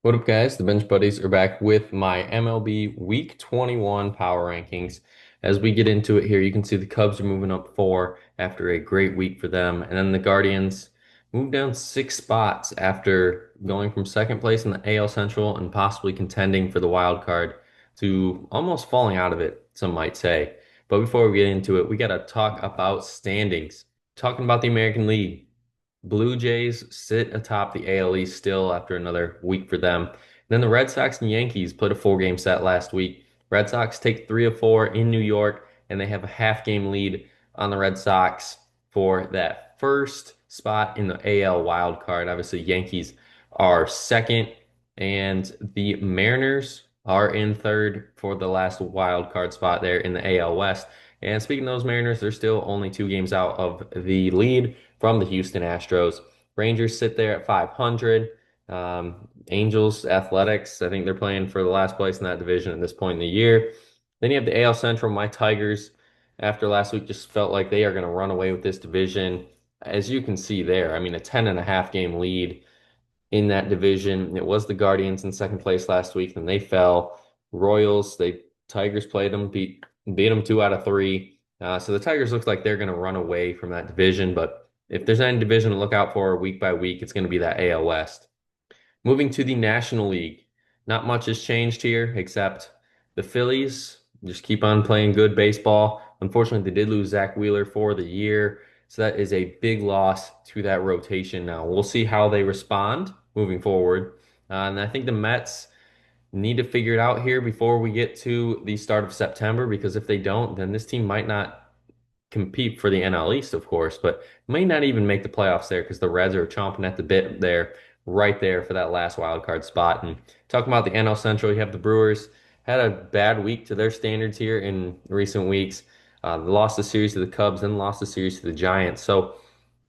What up, guys? The Bench Buddies are back with my MLB Week 21 power rankings. As we get into it here, you can see the Cubs are moving up four after a great week for them. And then the Guardians moved down 6 spots after going from second place in the AL Central and possibly contending for the wild card to almost falling out of it, some might say. But before we get into it, we got to talk about standings. Talking about the American League. Blue Jays sit atop the AL East still after another week for them. Then the Red Sox and Yankees played a 4 game set last week. Red Sox take 3 of 4 in New York, and they have a half game lead on the Red Sox for that first spot in the AL wild card. Obviously, Yankees are second, and the Mariners are in third for the last wild card spot there in the AL West. And speaking of those Mariners, they're still only 2 games out of the lead from the Houston Astros. Rangers sit there at 500. Angels, Athletics, I think they're playing for the last place in that division at this point in the year. Then you have the AL Central. My Tigers, after last week, just felt like they are going to run away with this division. As you can see there, I mean, a 10.5 game lead in that division. It was the Guardians in second place last week, and they fell. Royals, Tigers played them, beat them 2 out of 3. So the Tigers look like they're going to run away from that division, but if there's any division to look out for week by week, it's going to be that AL West. Moving to the National League, not much has changed here except the Phillies just keep on playing good baseball. Unfortunately, they did lose Zach Wheeler for the year, so that is a big loss to that rotation now. We'll see how they respond moving forward. And I think the Mets need to figure it out here before we get to the start of September, because if they don't, then this team might not compete for the NL East, of course, but may not even make the playoffs there because the Reds are chomping at the bit there, right there for that last wild card spot. And talking about the NL Central, you have the Brewers had a bad week to their standards here in recent weeks. They lost the series to the Cubs, then lost the series to the Giants. So,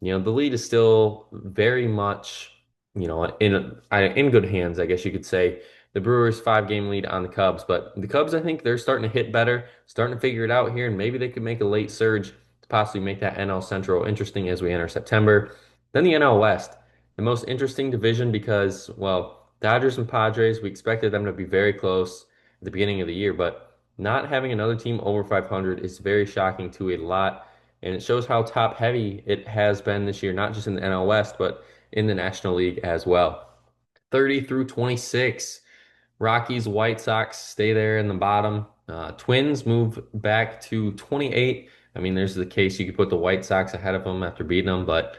the lead is still very much, in good hands, I guess you could say. The Brewers 5 game lead on the Cubs, but the Cubs, I think they're starting to hit better, starting to figure it out here, and maybe they could make a late surge to possibly make that NL Central interesting as we enter September. Then the NL West, the most interesting division because, well, Dodgers and Padres, we expected them to be very close at the beginning of the year, but not having another team over 500 is very shocking to a lot, and it shows how top heavy it has been this year, not just in the NL West, but in the National League as well. 30 through 26. Rockies, White Sox stay there in the bottom. Twins move back to 28. I mean, there's the case you could put the White Sox ahead of them after beating them, but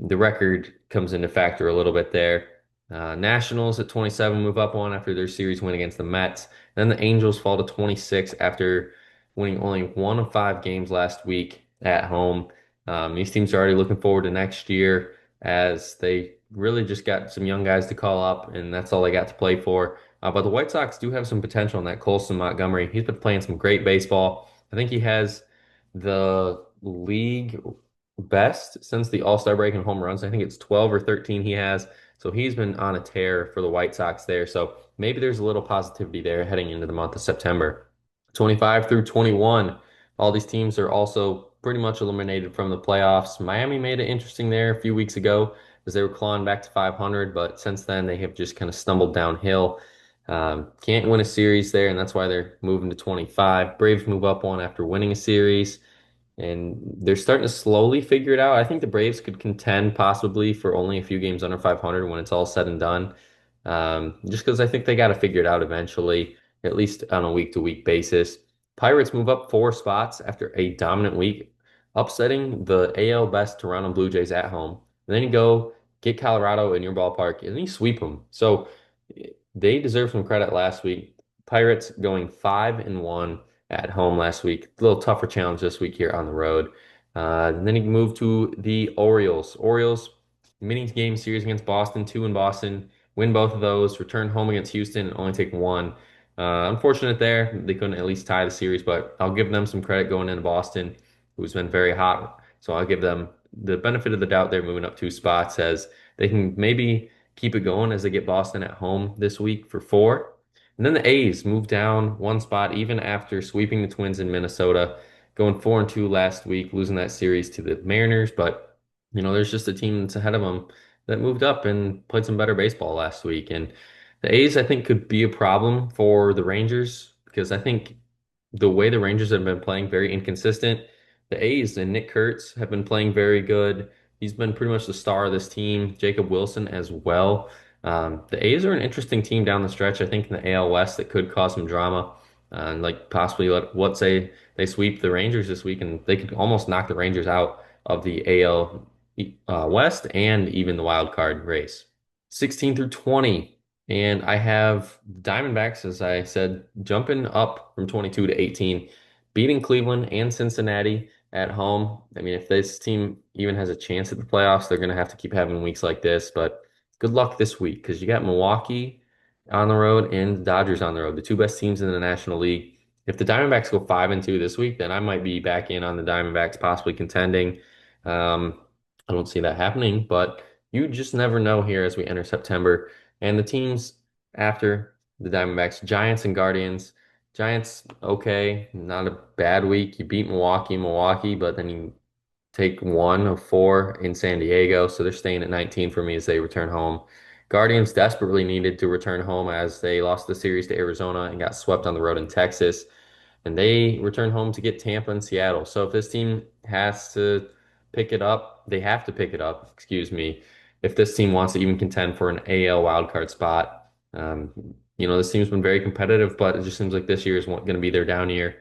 the record comes into factor a little bit there. Nationals at 27 move up one after their series win against the Mets. Then the Angels fall to 26 after winning only 1 of 5 games last week at home. These teams are already looking forward to next year as they really just got some young guys to call up, and that's all they got to play for. But the White Sox do have some potential in that Colson Montgomery. He's been playing some great baseball. I think he has the league best since the All-Star break in home runs. I think it's 12 or 13 he has. So he's been on a tear for the White Sox there. So maybe there's a little positivity there heading into the month of September. 25 through 21. All these teams are also pretty much eliminated from the playoffs. Miami made it interesting there a few weeks ago as they were clawing back to 500, but since then they have just kind of stumbled downhill. Can't win a series there, and that's why they're moving to 25. Braves move up one after winning a series, and they're starting to slowly figure it out. I think the Braves could contend possibly for only a few games under 500 when it's all said and done. Just because I think they got to figure it out eventually, at least on a week-to-week basis. Pirates move up 4 spots after a dominant week, upsetting the AL best Toronto Blue Jays at home. And then you go get Colorado in your ballpark, and then you sweep them. So they deserve some credit last week. Pirates going 5-1 at home last week. A little tougher challenge this week here on the road. And then you move to the Orioles. Orioles mini game series against Boston, 2 in Boston, win both of those, return home against Houston, and only take one. Unfortunate there. They couldn't at least tie the series, but I'll give them some credit going into Boston, who's been very hot. So I'll give them the benefit of the doubt there, moving up 2 spots as they can maybe keep it going as they get Boston at home this week for 4. And then the A's moved down 1 spot even after sweeping the Twins in Minnesota, going 4-2 last week, losing that series to the Mariners. But, there's just a team that's ahead of them that moved up and played some better baseball last week. And The A's, I think, could be a problem for the Rangers because I think the way the Rangers have been playing, very inconsistent. The A's and Nick Kurtz have been playing very good. He's been pretty much the star of this team. Jacob Wilson as well. The A's are an interesting team down the stretch, I think, in the AL West that could cause some drama. And like possibly let's say they sweep the Rangers this week and they could almost knock the Rangers out of the AL West and even the wild card race. 16 through 20. And I have Diamondbacks, as I said, jumping up from 22 to 18, beating Cleveland and Cincinnati at home. I mean, if this team even has a chance at the playoffs, they're going to have to keep having weeks like this. But good luck this week because you got Milwaukee on the road and the Dodgers on the road, the two best teams in the National League. If the Diamondbacks go 5-2 this week, then I might be back in on the Diamondbacks, possibly contending. Um, I don't see that happening, but you just never know here as we enter September. And the teams after the Diamondbacks, Giants and Guardians. Giants, okay, not a bad week. You beat Milwaukee, but then you take one of four in San Diego, so they're staying at 19 for me as they return home. Guardians desperately needed to return home as they lost the series to Arizona and got swept on the road in Texas and they return home to get Tampa and Seattle. So if this team has to pick it up, they have to pick it up, excuse me, if this team wants to even contend for an AL wildcard spot. This team's been very competitive, but it just seems like this year is going to be their down year.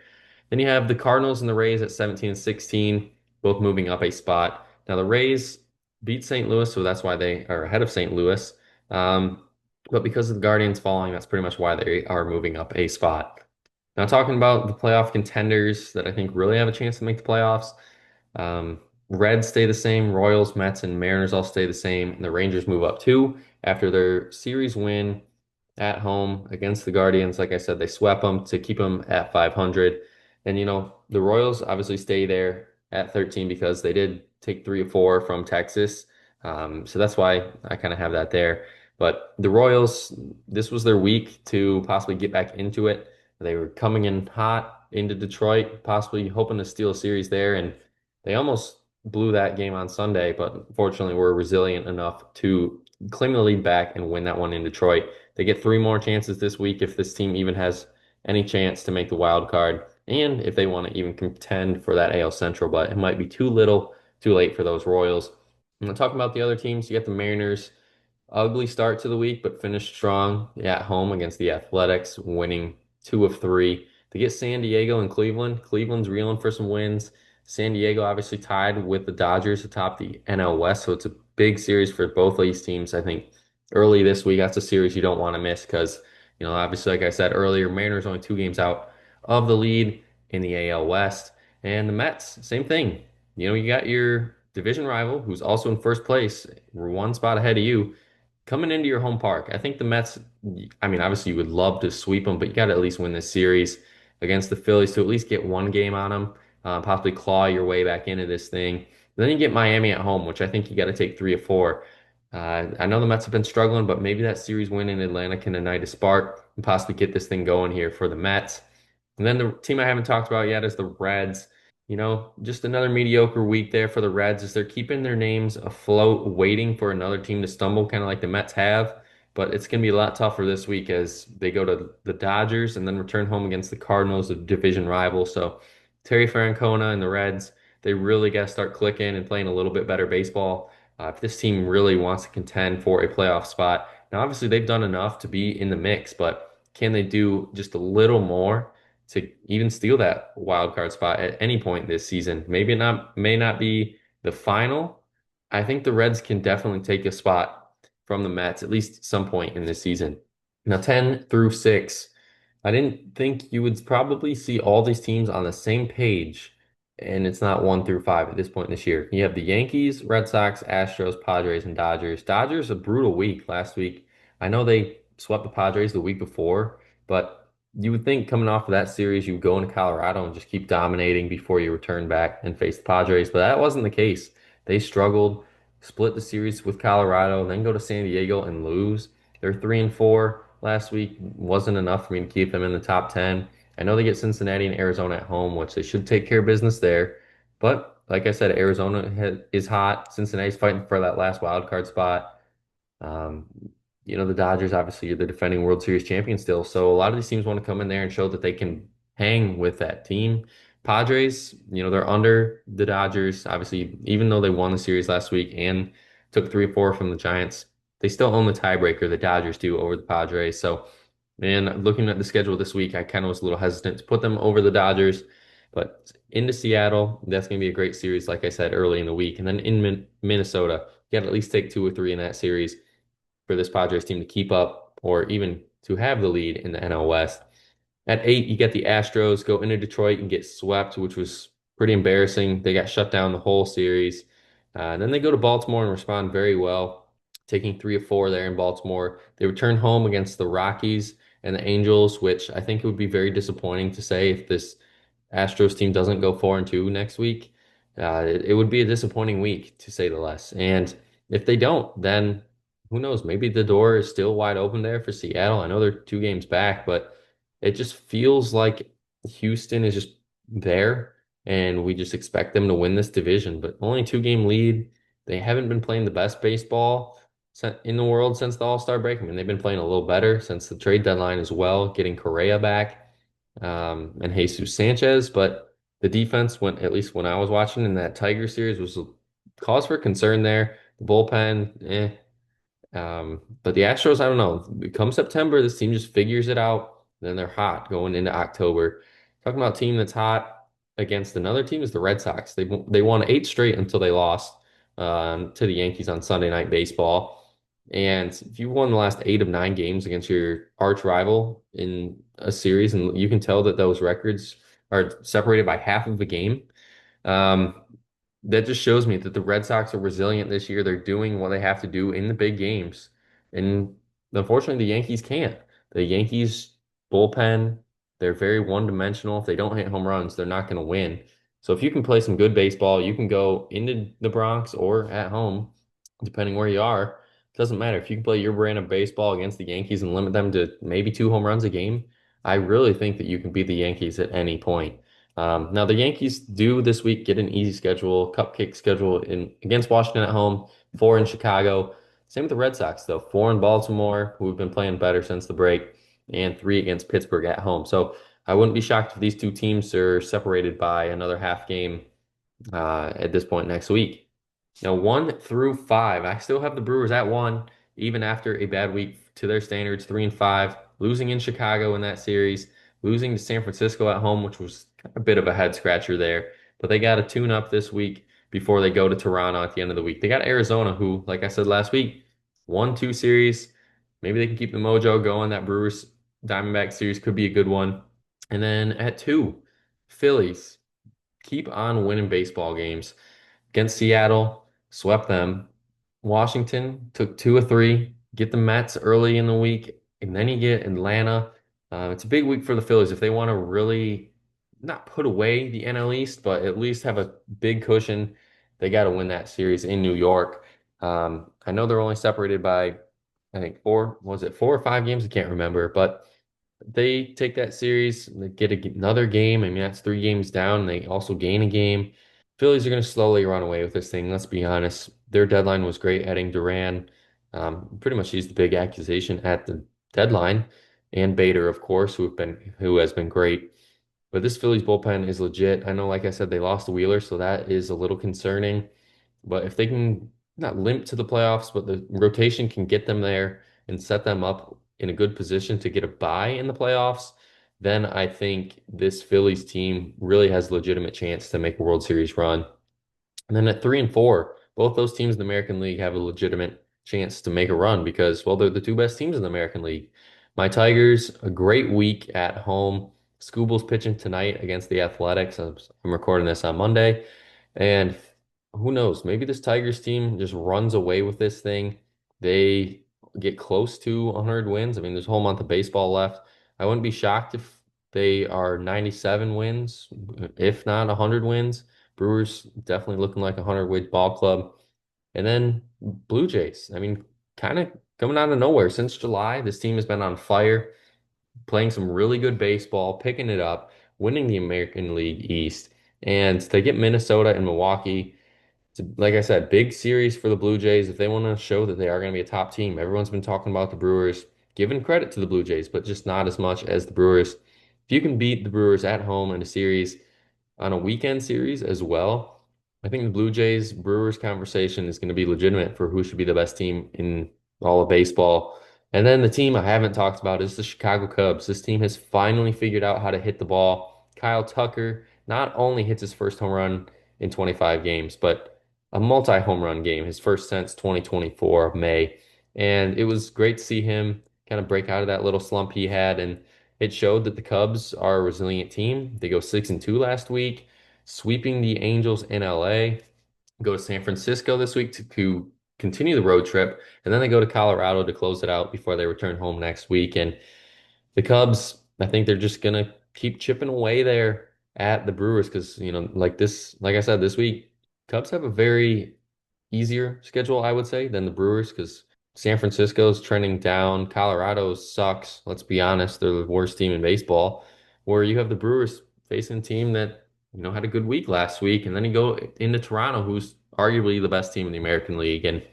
Then you have the Cardinals and the Rays at 17 and 16, both moving up a spot. Now the Rays beat St. Louis, so that's why they are ahead of St. Louis. But because of the Guardians falling, that's pretty much why they are moving up a spot. Now, talking about the playoff contenders that I think really have a chance to make the playoffs, um, Reds stay the same, Royals, Mets, and Mariners all stay the same, and the Rangers move up too after their series win at home against the Guardians. Like I said, they swept them to keep them at 500. And, the Royals obviously stay there at 13 because they did take 3 or 4 from Texas. So that's why I kind of have that there. But the Royals, this was their week to possibly get back into it. They were coming in hot into Detroit, possibly hoping to steal a series there, and they almost blew that game on Sunday, but fortunately were resilient enough to claim the lead back and win that one in Detroit. They get 3 more chances this week if this team even has any chance to make the wild card, and if they want to even contend for that AL Central, but it might be too little, too late for those Royals. And talking about the other teams, you got the Mariners. Ugly start to the week, but finished strong at home against the Athletics, winning 2 of 3. To get San Diego and Cleveland. Cleveland's reeling for some wins. San Diego obviously tied with the Dodgers atop the NL West, so it's a big series for both of these teams. I think early this week, that's a series you don't want to miss because, obviously, like I said earlier, Mariners only 2 games out of the lead in the AL West. And the Mets, same thing. You got your division rival who's also in first place. We're one spot ahead of you coming into your home park. I think the Mets, I mean, obviously you would love to sweep them, but you got to at least win this series against the Phillies to at least get one game on them, possibly claw your way back into this thing. Then you get Miami at home, which I think you got to take 3 or 4. I know the Mets have been struggling, but maybe that series win in Atlanta can ignite a spark and possibly get this thing going here for the Mets. And then the team I haven't talked about yet is the Reds. Just another mediocre week there for the Reds as they're keeping their names afloat, waiting for another team to stumble, kind of like the Mets have. But it's going to be a lot tougher this week as they go to the Dodgers and then return home against the Cardinals, the division rival. So Terry Francona and the Reds, they really got to start clicking and playing a little bit better baseball if this team really wants to contend for a playoff spot. Now, obviously, they've done enough to be in the mix, but can they do just a little more to even steal that wild card spot at any point this season? Maybe not, may not be the final. I think the Reds can definitely take a spot from the Mets at least some point in this season. Now, 10 through 6. I didn't think you would probably see all these teams on the same page, and it's not 1 through 5 at this point this year. You have the Yankees, Red Sox, Astros, Padres, and Dodgers. Dodgers, a brutal week last week. I know they swept the Padres the week before, but you would think coming off of that series, you would go into Colorado and just keep dominating before you return back and face the Padres, but that wasn't the case. They struggled, split the series with Colorado, then go to San Diego and lose. They're 3-4 last week. Wasn't enough for me to keep them in the top 10. I know they get Cincinnati and Arizona at home, which they should take care of business there. But like I said, Arizona is hot. Cincinnati's fighting for that last wild card spot. Um, the Dodgers obviously are the defending World Series champion still. So a lot of these teams want to come in there and show that they can hang with that team. Padres, they're under the Dodgers. Obviously, even though they won the series last week and took 3-4 from the Giants, they still own the tiebreaker. The Dodgers do over the Padres. So, man, looking at the schedule this week, I kind of was a little hesitant to put them over the Dodgers. But into Seattle, that's going to be a great series, like I said early in the week. And then in Minnesota, you got to at least take 2 or 3 in that series for this Padres team to keep up or even to have the lead in the NL West. At 8, you get the Astros go into Detroit and get swept, which was pretty embarrassing. They got shut down the whole series. And then they go to Baltimore and respond very well, taking 3 of 4 there in Baltimore. They return home against the Rockies and the Angels, which I think it would be very disappointing to say if this Astros team doesn't go 4-2 next week. It would be a disappointing week to say the less. And if they don't, then who knows? Maybe the door is still wide open there for Seattle. I know they're 2 games back, but it just feels like Houston is just there, and we just expect them to win this division. But only 2-game lead. They haven't been playing the best baseball in the world since the All-Star break. I mean, they've been playing a little better since the trade deadline as well, getting Correa back, and Jesus Sanchez. But the defense, at least when I was watching in that Tiger series, was a cause for concern there. The bullpen, but the Astros, I don't know. Come September, this team just figures it out. Then they're hot going into October. Talking about a team that's hot against another team is the Red Sox. They won 8 straight until they lost to the Yankees on Sunday Night Baseball. And if you won the last 8 of 9 games against your arch rival in a series, and you can tell that those records are separated by half of a game, um, that just shows me that the Red Sox are resilient this year. They're doing what they have to do in the big games. And unfortunately, the Yankees can't. The Yankees bullpen, they're very one-dimensional. If they don't hit home runs, they're not going to win. So if you can play some good baseball, you can go into the Bronx or at home, depending where you are. It doesn't matter. If you can play your brand of baseball against the Yankees and limit them to maybe 2 home runs a game, I really think that you can beat the Yankees at any point. Now the Yankees do this week get an easy schedule, cupcake schedule in against Washington at home, 4 in Chicago. Same with the Red Sox though, 4 in Baltimore, who've been playing better since the break, and 3 against Pittsburgh at home. So I wouldn't be shocked if these 2 teams are separated by another half game at this point next week. Now, 1 through 5, I still have the Brewers at 1, even after a bad week to their standards, 3-5, losing in Chicago in that series, losing to San Francisco at home, which was a bit of a head scratcher there. But they got a tune up this week before they go to Toronto at the end of the week. They got Arizona, who, like I said last week, won 2 series. Maybe they can keep the mojo going. That Brewers Diamondback series could be a good one. And then at 2, Phillies keep on winning baseball games against Seattle, swept them. Washington took 2 of 3, get the Mets early in the week, and then you get Atlanta. It's a big week for the Phillies if they want to really not put away the NL East, but at least have a big cushion. They got to win that series in New York. I know they're only separated by, I think, was it 4 or 5 games? I can't remember, but they take that series, they get another game. I mean, that's 3 games down, and they also gain a game. Phillies are going to slowly run away with this thing. Let's be honest. Their deadline was great, adding Duran. Pretty much he's the big accusation at the deadline, and Bader, of course, who has been great. But this Phillies bullpen is legit. I know, like I said, they lost the Wheeler, so that is a little concerning. But if they can not limp to the playoffs, but the rotation can get them there and set them up in a good position to get a bye in the playoffs, then I think this Phillies team really has a legitimate chance to make a World Series run. And then at 3 and 4, both those teams in the American League have a legitimate chance to make a run because, well, they're the 2 best teams in the American League. My Tigers, a great week at home. Scooble's pitching tonight against the Athletics. I'm recording this on Monday. And who knows? Maybe this Tigers team just runs away with this thing. They get close to 100 wins. I mean, there's a whole month of baseball left. I wouldn't be shocked if they are 97 wins, if not 100 wins. Brewers definitely looking like a 100-win ball club. And then Blue Jays. I mean, kind of coming out of nowhere since July. This team has been on fire, playing some really good baseball, picking it up, winning the American League East. And they get Minnesota and Milwaukee. Like I said, big series for the Blue Jays. If they want to show that they are going to be a top team, everyone's been talking about the Brewers, giving credit to the Blue Jays, but just not as much as the Brewers. If you can beat the Brewers at home in a series, on a weekend series as well, I think the Blue Jays Brewers conversation is going to be legitimate for who should be the best team in all of baseball. And then the team I haven't talked about is the Chicago Cubs. This team has finally figured out how to hit the ball. Kyle Tucker not only hits his first home run in 25 games, but a multi-home run game, his first since 2024 of May. And it was great to see him kind of break out of that little slump he had. And it showed that the Cubs are a resilient team. They go 6-2 last week, sweeping the Angels in LA, go to San Francisco this week to continue the road trip, and then they go to Colorado to close it out before they return home next week. And the Cubs, I think they're just gonna keep chipping away there at the Brewers because, like I said, this week, Cubs have a very easier schedule, I would say, than the Brewers because San Francisco's trending down. Colorado sucks. Let's be honest, they're the worst team in baseball. Where you have the Brewers facing a team that, had a good week last week, and then you go into Toronto, who's arguably the best team in the American League. And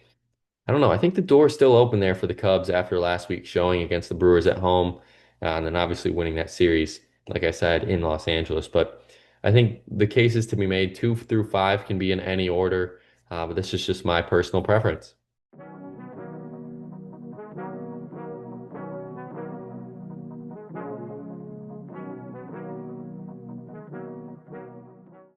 I don't know. I think the door's still open there for the Cubs after last week's showing against the Brewers at home, and then obviously winning that series, like I said, in Los Angeles. But I think the cases to be made 2 through 5 can be in any order, but this is just my personal preference.